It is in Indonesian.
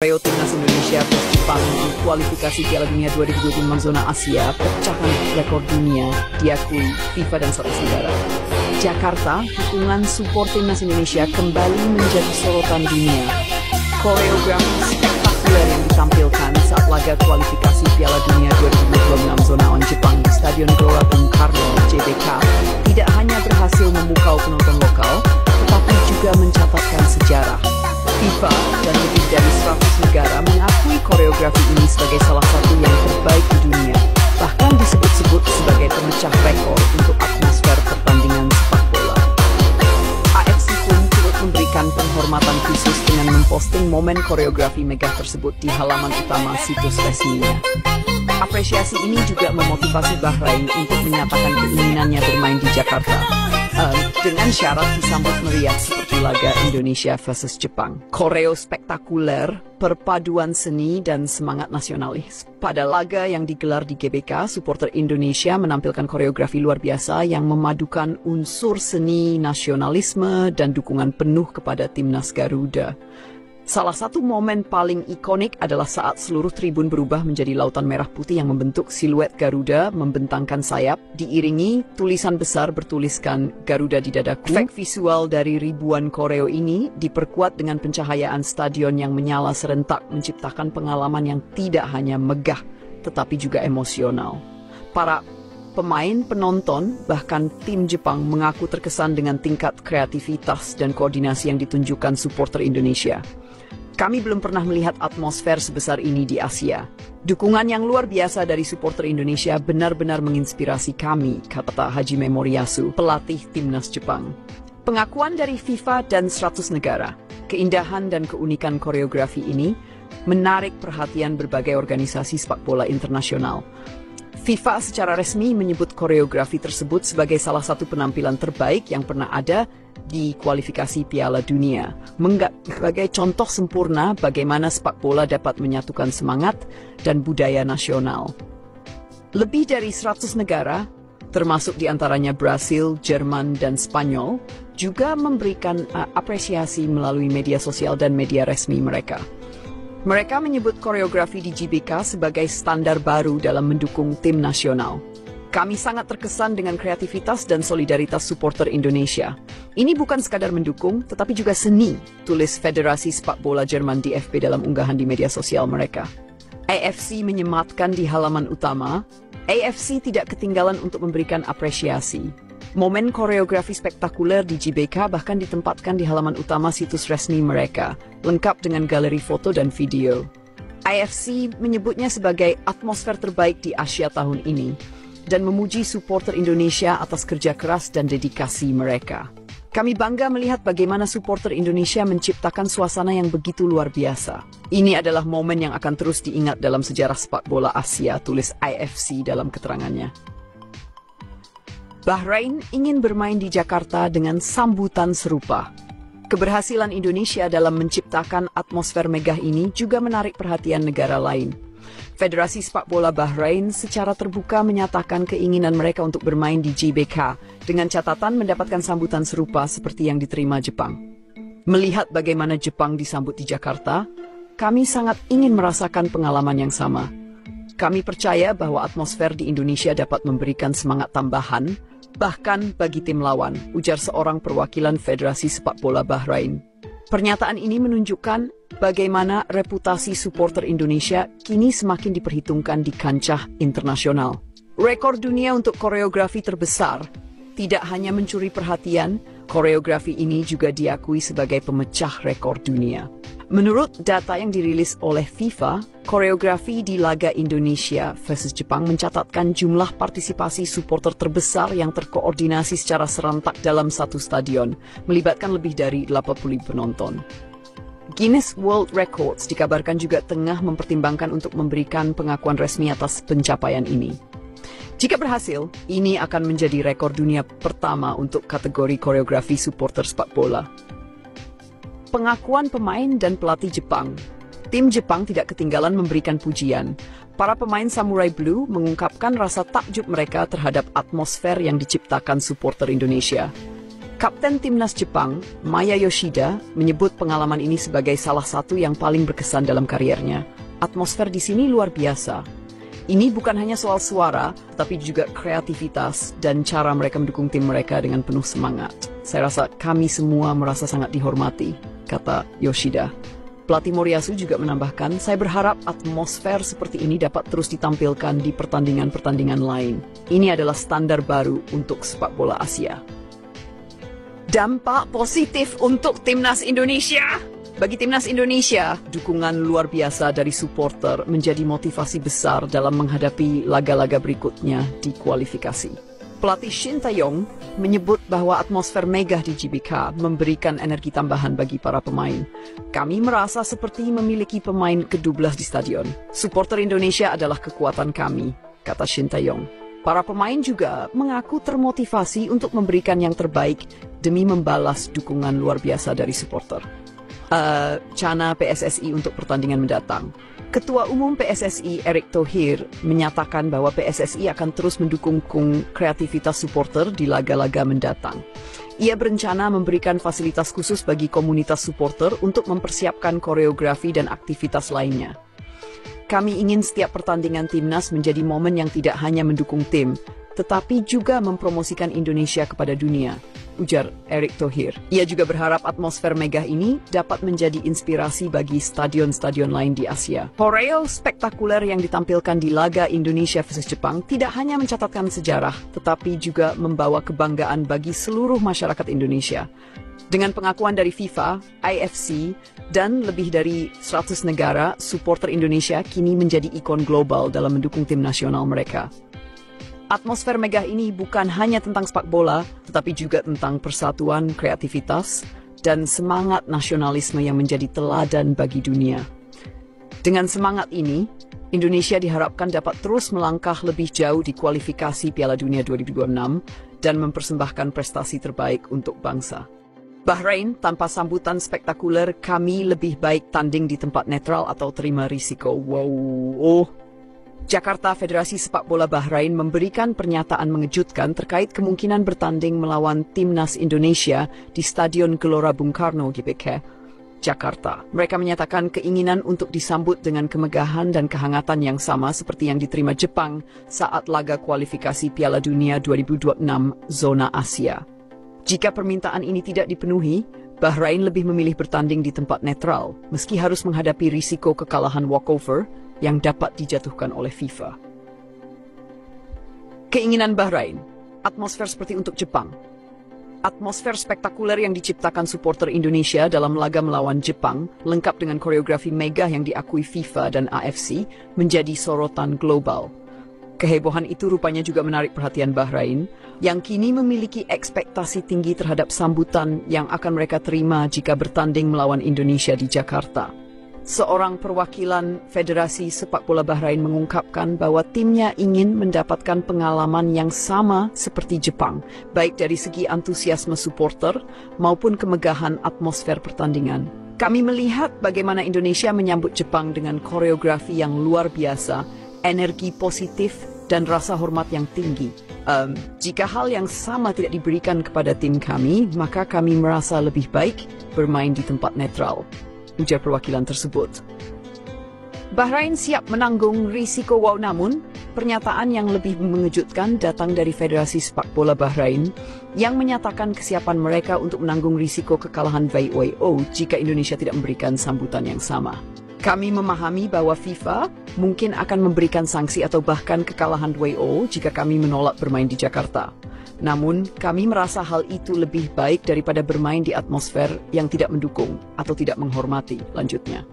Koreo Timnas Indonesia vs Jepang di kualifikasi Piala Dunia 2026 zona Asia pecahkan rekor dunia diakui FIFA dan 100 negara. Jakarta, dukungan support Timnas Indonesia kembali menjadi sorotan dunia. Koreografi spektakuler yang ditampilkan saat laga kualifikasi Piala Dunia 2026 zona on Jepang di Stadion Gelora Bung Karno (GBK) tidak hanya berhasil memukau penonton lokal, tetapi juga mencatatkan sejarah. FIFA dan lebih dari 100 negara mengakui koreografi ini sebagai salah satu yang terbaik di dunia, bahkan disebut-sebut sebagai pemecah rekor untuk atmosfer pertandingan sepak bola. AFC pun turut memberikan penghormatan khusus dengan memposting momen koreografi megah tersebut di halaman utama situs resminya. Apresiasi ini juga memotivasi Bahrain untuk menyatakan keinginannya bermain di Jakarta, dengan syarat disambut meriah seperti laga Indonesia versus Jepang. Koreo spektakuler, perpaduan seni dan semangat nasionalis. Pada laga yang digelar di GBK, supporter Indonesia menampilkan koreografi luar biasa yang memadukan unsur seni, nasionalisme, dan dukungan penuh kepada Timnas Garuda. Salah satu momen paling ikonik adalah saat seluruh tribun berubah menjadi lautan merah putih yang membentuk siluet Garuda membentangkan sayap, diiringi tulisan besar bertuliskan Garuda di dadaku. Efek visual dari ribuan koreo ini diperkuat dengan pencahayaan stadion yang menyala serentak, menciptakan pengalaman yang tidak hanya megah, tetapi juga emosional. Para pemain, penonton, bahkan tim Jepang mengaku terkesan dengan tingkat kreativitas dan koordinasi yang ditunjukkan supporter Indonesia. Kami belum pernah melihat atmosfer sebesar ini di Asia. Dukungan yang luar biasa dari supporter Indonesia benar-benar menginspirasi kami, kata Hajime Moriyasu, pelatih Timnas Jepang. Pengakuan dari FIFA dan 100 negara, keindahan dan keunikan koreografi ini menarik perhatian berbagai organisasi sepak bola internasional. FIFA secara resmi menyebut koreografi tersebut sebagai salah satu penampilan terbaik yang pernah ada di kualifikasi Piala Dunia, sebagai contoh sempurna bagaimana sepak bola dapat menyatukan semangat dan budaya nasional. Lebih dari 100 negara, termasuk diantaranya Brasil, Jerman, dan Spanyol, juga memberikan apresiasi melalui media sosial dan media resmi mereka. Mereka menyebut koreografi di GBK sebagai standar baru dalam mendukung tim nasional. Kami sangat terkesan dengan kreativitas dan solidaritas supporter Indonesia. Ini bukan sekadar mendukung, tetapi juga seni, tulis Federasi Sepak Bola Jerman DFB dalam unggahan di media sosial mereka. AFC menyematkan di halaman utama, AFC tidak ketinggalan untuk memberikan apresiasi. Momen koreografi spektakuler di GBK bahkan ditempatkan di halaman utama situs resmi mereka, lengkap dengan galeri foto dan video. AFC menyebutnya sebagai atmosfer terbaik di Asia tahun ini, dan memuji supporter Indonesia atas kerja keras dan dedikasi mereka. Kami bangga melihat bagaimana supporter Indonesia menciptakan suasana yang begitu luar biasa. Ini adalah momen yang akan terus diingat dalam sejarah sepak bola Asia, tulis AFC dalam keterangannya. Bahrain ingin bermain di Jakarta dengan sambutan serupa. Keberhasilan Indonesia dalam menciptakan atmosfer megah ini juga menarik perhatian negara lain. Federasi Sepak Bola Bahrain secara terbuka menyatakan keinginan mereka untuk bermain di GBK dengan catatan mendapatkan sambutan serupa seperti yang diterima Jepang. Melihat bagaimana Jepang disambut di Jakarta, kami sangat ingin merasakan pengalaman yang sama. Kami percaya bahwa atmosfer di Indonesia dapat memberikan semangat tambahan, bahkan bagi tim lawan, ujar seorang perwakilan Federasi Sepak Bola Bahrain. Pernyataan ini menunjukkan bagaimana reputasi supporter Indonesia kini semakin diperhitungkan di kancah internasional. Rekor dunia untuk koreografi terbesar tidak hanya mencuri perhatian, koreografi ini juga diakui sebagai pemecah rekor dunia. Menurut data yang dirilis oleh FIFA, koreografi di laga Indonesia versus Jepang mencatatkan jumlah partisipasi supporter terbesar yang terkoordinasi secara serentak dalam satu stadion, melibatkan lebih dari 80.000 penonton. Guinness World Records dikabarkan juga tengah mempertimbangkan untuk memberikan pengakuan resmi atas pencapaian ini. Jika berhasil, ini akan menjadi rekor dunia pertama untuk kategori koreografi supporter sepak bola. Pengakuan pemain dan pelatih Jepang. Tim Jepang tidak ketinggalan memberikan pujian. Para pemain Samurai Blue mengungkapkan rasa takjub mereka terhadap atmosfer yang diciptakan supporter Indonesia. Kapten Timnas Jepang, Maya Yoshida, menyebut pengalaman ini sebagai salah satu yang paling berkesan dalam kariernya. Atmosfer di sini luar biasa. Ini bukan hanya soal suara, tetapi juga kreativitas dan cara mereka mendukung tim mereka dengan penuh semangat. Saya rasa kami semua merasa sangat dihormati, kata Yoshida. Pelatih Moriyasu juga menambahkan, saya berharap atmosfer seperti ini dapat terus ditampilkan di pertandingan-pertandingan lain. Ini adalah standar baru untuk sepak bola Asia. Dampak positif untuk Timnas Indonesia. Bagi Timnas Indonesia, dukungan luar biasa dari supporter menjadi motivasi besar dalam menghadapi laga-laga berikutnya di kualifikasi. Pelatih Shin Tae-yong menyebut bahwa atmosfer megah di GBK memberikan energi tambahan bagi para pemain. Kami merasa seperti memiliki pemain ke-12 di stadion. Supporter Indonesia adalah kekuatan kami, kata Shin Tae-yong. Para pemain juga mengaku termotivasi untuk memberikan yang terbaik demi membalas dukungan luar biasa dari supporter. Cana PSSI untuk pertandingan mendatang. Ketua Umum PSSI Erick Thohir menyatakan bahwa PSSI akan terus mendukung kreativitas supporter di laga-laga mendatang. Ia berencana memberikan fasilitas khusus bagi komunitas supporter untuk mempersiapkan koreografi dan aktivitas lainnya. Kami ingin setiap pertandingan timnas menjadi momen yang tidak hanya mendukung tim, tetapi juga mempromosikan Indonesia kepada dunia, ujar Erick Thohir. Ia juga berharap atmosfer megah ini dapat menjadi inspirasi bagi stadion-stadion lain di Asia. Koreo spektakuler yang ditampilkan di laga Indonesia vs Jepang tidak hanya mencatatkan sejarah, tetapi juga membawa kebanggaan bagi seluruh masyarakat Indonesia. Dengan pengakuan dari FIFA, IFC, dan lebih dari 100 negara, supporter Indonesia kini menjadi ikon global dalam mendukung tim nasional mereka. Atmosfer megah ini bukan hanya tentang sepak bola, tetapi juga tentang persatuan, kreativitas, dan semangat nasionalisme yang menjadi teladan bagi dunia. Dengan semangat ini, Indonesia diharapkan dapat terus melangkah lebih jauh di kualifikasi Piala Dunia 2026 dan mempersembahkan prestasi terbaik untuk bangsa. Bahrain, tanpa sambutan spektakuler, kami lebih baik tanding di tempat netral atau terima risiko. Wow. Jakarta, Federasi Sepak Bola Bahrain memberikan pernyataan mengejutkan terkait kemungkinan bertanding melawan Timnas Indonesia di Stadion Gelora Bung Karno, GBK, Jakarta. Mereka menyatakan keinginan untuk disambut dengan kemegahan dan kehangatan yang sama seperti yang diterima Jepang saat laga kualifikasi Piala Dunia 2026 zona Asia. Jika permintaan ini tidak dipenuhi, Bahrain lebih memilih bertanding di tempat netral, meski harus menghadapi risiko kekalahan walkover yang dapat dijatuhkan oleh FIFA. Keinginan Bahrain, atmosfer seperti untuk Jepang. Atmosfer spektakuler yang diciptakan supporter Indonesia dalam laga melawan Jepang, lengkap dengan koreografi megah yang diakui FIFA dan AFC, menjadi sorotan global. Kehebohan itu rupanya juga menarik perhatian Bahrain, yang kini memiliki ekspektasi tinggi terhadap sambutan yang akan mereka terima jika bertanding melawan Indonesia di Jakarta. Seorang perwakilan Federasi Sepak Bola Bahrain mengungkapkan bahwa timnya ingin mendapatkan pengalaman yang sama seperti Jepang, baik dari segi antusiasme supporter maupun kemegahan atmosfer pertandingan. Kami melihat bagaimana Indonesia menyambut Jepang dengan koreografi yang luar biasa, energi positif, dan rasa hormat yang tinggi. Jika hal yang sama tidak diberikan kepada tim kami, maka kami merasa lebih baik bermain di tempat netral, ujar perwakilan tersebut. Bahrain siap menanggung risiko namun pernyataan yang lebih mengejutkan datang dari Federasi Sepak Bola Bahrain yang menyatakan kesiapan mereka untuk menanggung risiko kekalahan VAO jika Indonesia tidak memberikan sambutan yang sama. Kami memahami bahwa FIFA mungkin akan memberikan sanksi atau bahkan kekalahan WO jika kami menolak bermain di Jakarta. Namun, kami merasa hal itu lebih baik daripada bermain di atmosfer yang tidak mendukung atau tidak menghormati, lanjutnya.